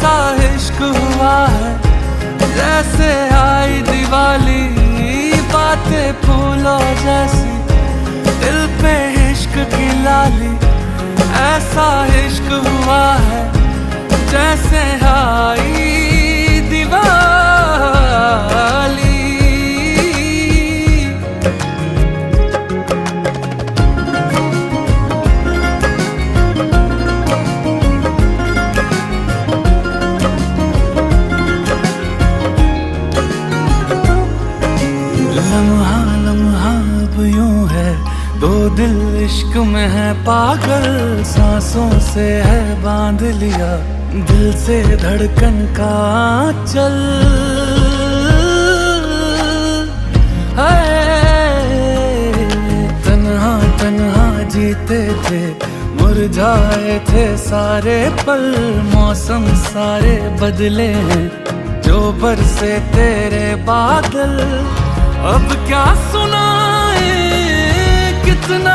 ऐसा इश्क हुआ है जैसे आई दिवाली, बातें फूलों जैसी दिल पे इश्क की लाली। ऐसा इश्क हुआ है जैसे आई दिवाली। लम्हा लम्हा अब यूं है, दो दिल इश्क में है पागल। सांसों से है बांध लिया दिल से धड़कन का चल। तन्हा तन्हा जीते थे, मुरझाए थे सारे पल। मौसम सारे बदले हैं, जो बरसे तेरे बादल। अब क्या सुनाए कितना